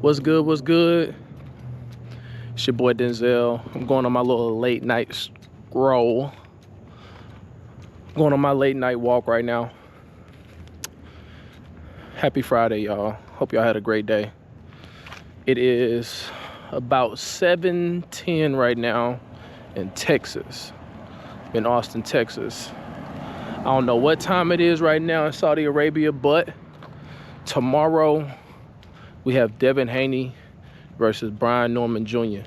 What's good? What's good? It's your boy Denzel. I'm going on my little late night stroll. Going on my late night walk right now. Happy Friday, y'all. Hope y'all had a great day. It is about 7:10 right now in Texas, in Austin, Texas. I don't know what time it is right now in Saudi Arabia, but tomorrow we have Devin Haney versus Brian Norman Jr.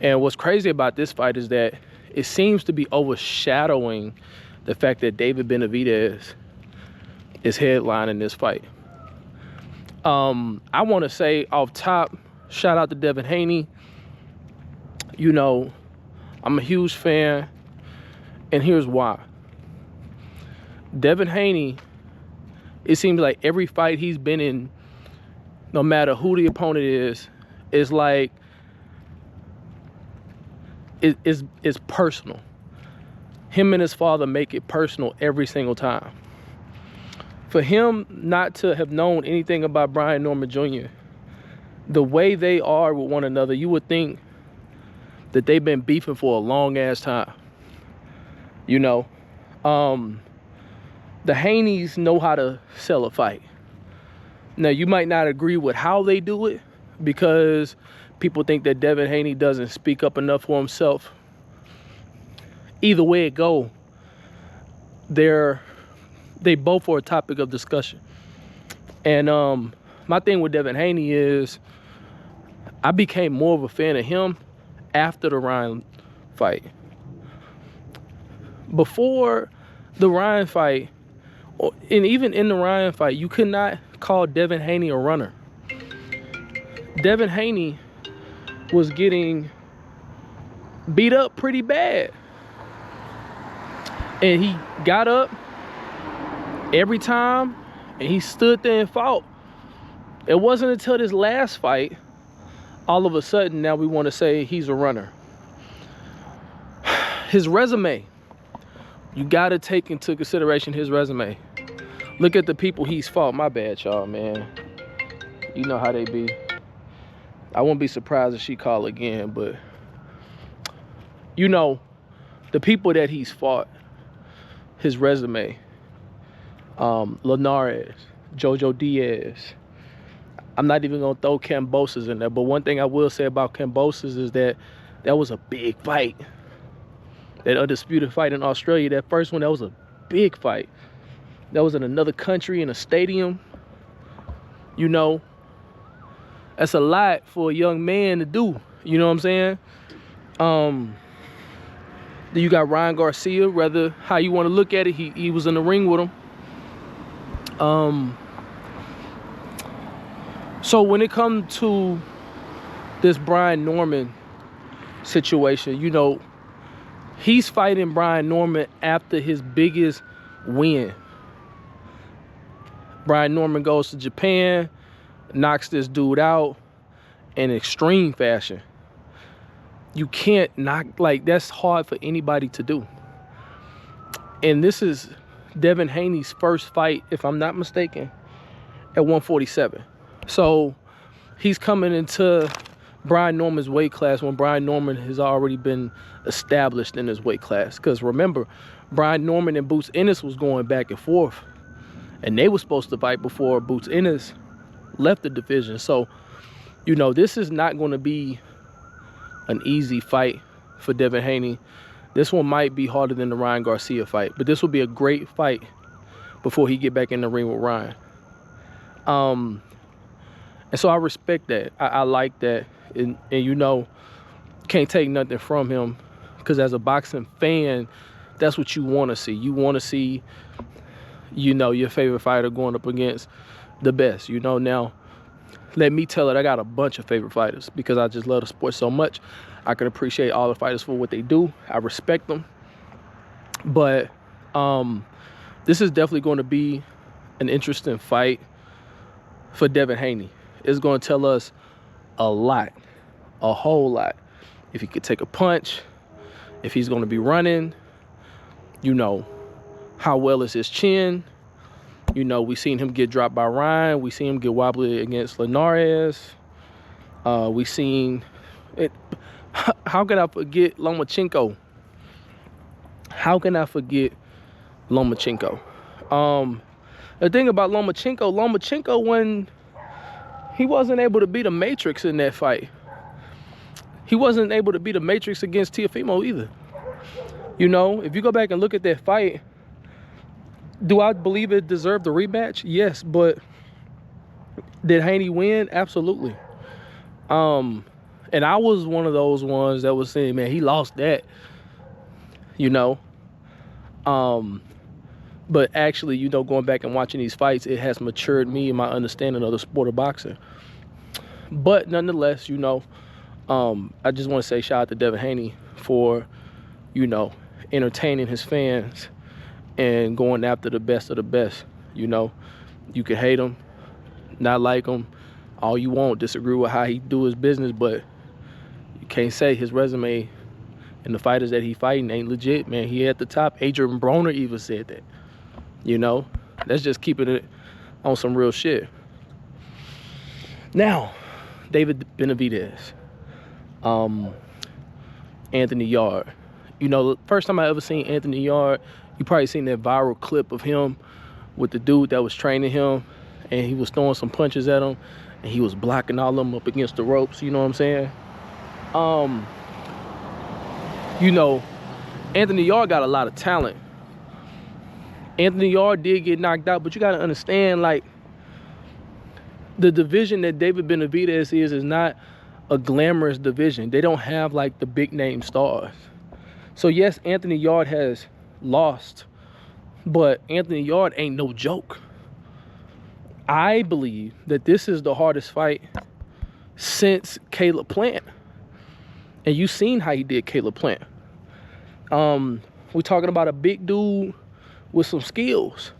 And what's crazy about this fight is that it seems to be overshadowing the fact that David Benavidez is headlining this fight. I want to say off top, shout out to Devin Haney. You know, I'm a huge fan, and here's why. Devin Haney, it seems like every fight he's been in, no matter who the opponent is like, it's personal. Him and his father make it personal every single time. For him not to have known anything about Brian Norman Jr., the way they are with one another, you would think that they've been beefing for a long ass time. You know, the Haneys know how to sell a fight. Now, you might not agree with how they do it because people think that Devin Haney doesn't speak up enough for himself. Either way it go, they both are a topic of discussion. And my thing with Devin Haney is I became more of a fan of him after the Ryan fight. Before the Ryan fight, and even in the Ryan fight, you could not call Devin Haney a runner. Devin Haney was getting beat up pretty bad. And he got up every time, and he stood there and fought. It wasn't until this last fight, all of a sudden, now we want to say he's a runner. His resume, you got to take into consideration his resume. Look at the people he's fought. My bad, y'all, man. You know how they be. I won't be surprised if she call again, but you know, the people that he's fought, his resume, Linares, Jojo Diaz. I'm not even going to throw Kambosos in there, but one thing I will say about Kambosos is that was a big fight. That undisputed fight in Australia, that first one, that was a big fight. That was in another country, in a stadium. You know, that's a lot for a young man to do. You know what I'm saying? Then you got Ryan Garcia, whether how you want to look at it, he was in the ring with him. So when it comes to this Brian Norman situation, you know, he's fighting Brian Norman after his biggest win. Brian Norman goes to Japan, knocks this dude out in extreme fashion. You can't knock, like, that's hard for anybody to do. And this is Devin Haney's first fight, if I'm not mistaken, at 147. So he's coming into Brian Norman's weight class when Brian Norman has already been established in his weight class. Because remember, Brian Norman and Boots Ennis was going back and forth. And they were supposed to fight before Boots Ennis left the division. So, you know, this is not going to be an easy fight for Devin Haney. This one might be harder than the Ryan Garcia fight. But this will be a great fight before he get back in the ring with Ryan. And so I respect that. I like that. And you know, can't take nothing from him. Because as a boxing fan, that's what you want to see. You want to see, you know, your favorite fighter going up against the best. You know, now, let me tell it, I got a bunch of favorite fighters because I just love the sport so much. I can appreciate all the fighters for what they do. I respect them. But this is definitely going to be an interesting fight for Devin Haney. It's going to tell us a lot, a whole lot. If he could take a punch, if he's going to be running, you know, how well is his chin, You know, we seen him get dropped by Ryan. We seen him get wobbly against Linares. We seen it. How can I forget Lomachenko? How can I forget Lomachenko? The thing about Lomachenko when he wasn't able to beat a Matrix in that fight. He wasn't able to beat a Matrix against Teofimo either. You know, if you go back and look at that fight, do I believe it deserved a rematch? Yes, but did Haney win? Absolutely. And I was one of those ones that was saying, man, he lost that. You know. But actually, you know, going back and watching these fights, it has matured me in my understanding of the sport of boxing. But nonetheless, you know, I just want to say shout out to Devin Haney for, you know, entertaining his fans and going after the best of the best. You know, you can hate him, not like him, all you want, disagree with how he do his business, but you can't say his resume and the fighters that he fighting ain't legit, man. He at the top. Adrian Broner even said that. You know, that's just keeping it on some real shit. Now, David Benavidez, Anthony Yard. You know, the first time I ever seen Anthony Yard, you probably seen that viral clip of him with the dude that was training him, and he was throwing some punches at him, and he was blocking all of them up against the ropes. You know what I'm saying? You know, Anthony Yard got a lot of talent. Anthony Yard did get knocked out, but you got to understand, like, the division that David Benavidez is not a glamorous division. They don't have, like, the big-name stars. So, yes, Anthony Yard has lost, but Anthony Yard ain't no joke. I believe that this is the hardest fight since Caleb Plant. And you seen how he did Caleb Plant. We're talking about a big dude with some skills.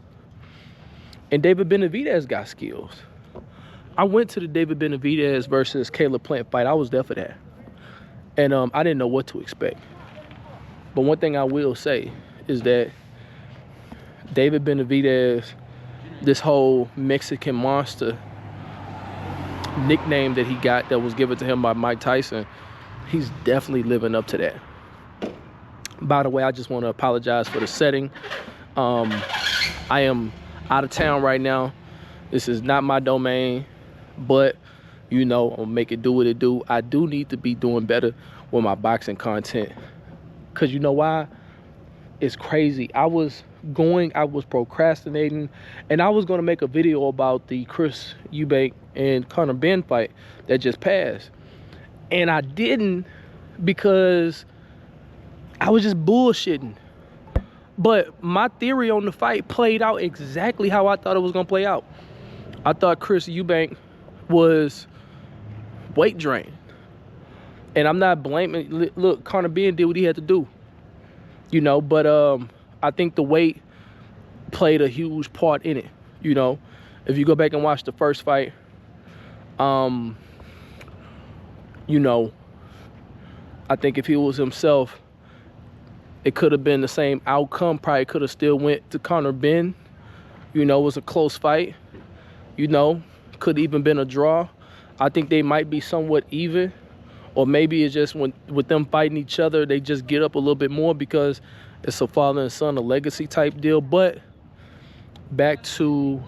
And David Benavidez got skills. I went to the David Benavidez versus Caleb Plant fight. I was there for that. And I didn't know what to expect. But one thing I will say is that David Benavidez, this whole Mexican monster nickname that he got that was given to him by Mike Tyson, he's definitely living up to that. By the way, I just want to apologize for the setting. I am out of town right now. This is not my domain, but, you know, I'll make it do what it do. I do need to be doing better with my boxing content. Because you know why? It's crazy. I was procrastinating, and I was going to make a video about the Chris Eubank and Conor Benn fight that just passed. And I didn't because I was just bullshitting. But my theory on the fight played out exactly how I thought it was going to play out. I thought Chris Eubank was weight drained. And I'm not blaming. Look, Conor Benn did what he had to do. You know, but I think the weight played a huge part in it. You know, if you go back and watch the first fight, you know, I think if he was himself, it could have been the same outcome. Probably could have still went to Conor Benn. You know, it was a close fight. You know, could even been a draw. I think they might be somewhat even. Or maybe it's just with them fighting each other, they just get up a little bit more because it's a father and son, a legacy type deal. But back to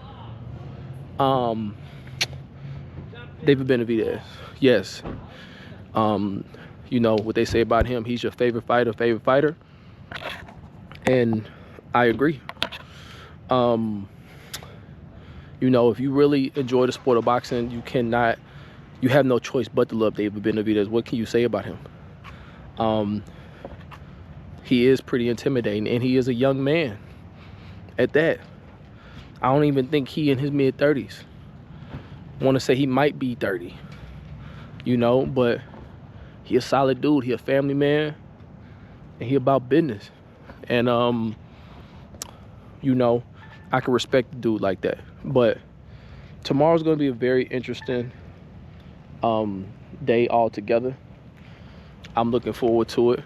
David Benavidez. Yes. You know what they say about him, he's your favorite fighter. And I agree. You know, if you really enjoy the sport of boxing, you have no choice but to love David Benavidez. What can you say about him? He is pretty intimidating, and he is a young man at that. I don't even think he in his mid-30s. I want to say he might be 30, you know, but he a solid dude. He a family man, and he about business. And, you know, I can respect a dude like that. But tomorrow's going to be a very interesting day altogether. I'm looking forward to it.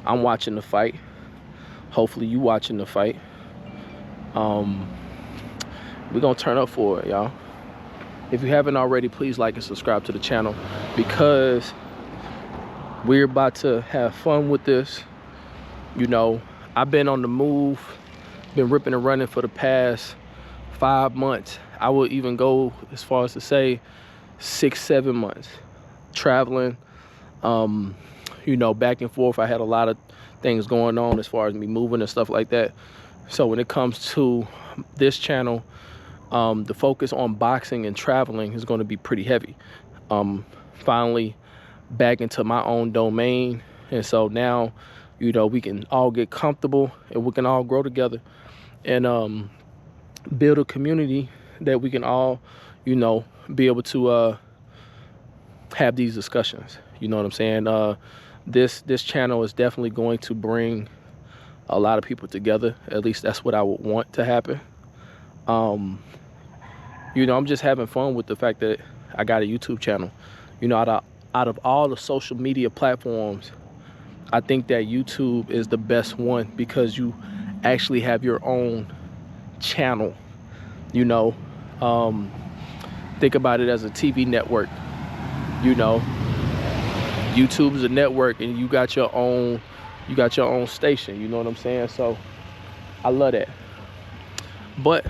I'm watching the fight. Hopefully you watching the fight. we're gonna turn up for it, y'all. If you haven't already, please like and subscribe to the channel, because we're about to have fun with this. You know, I've been on the move, been ripping and running for the past 5 months. I would even go as far as to say 6-7 months traveling, you know, back and forth. I had a lot of things going on as far as me moving and stuff like that. So when it comes to this channel, the focus on boxing and traveling is going to be pretty heavy. Finally back into my own domain, and so now, you know, we can all get comfortable and we can all grow together and build a community that we can all, you know, be able to have these discussions. You know what I'm saying? This channel is definitely going to bring a lot of people together. At least that's what I would want to happen. You know, I'm just having fun with the fact that I got a YouTube channel. You know, out of all the social media platforms, I think that YouTube is the best one, because you actually have your own channel. You know, think about it as a TV network. You know, YouTube is a network, and you got your own station. You know what I'm saying? So I love that. But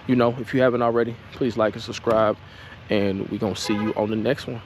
you know, if you haven't already, please like and subscribe, and we're gonna see you on the next one.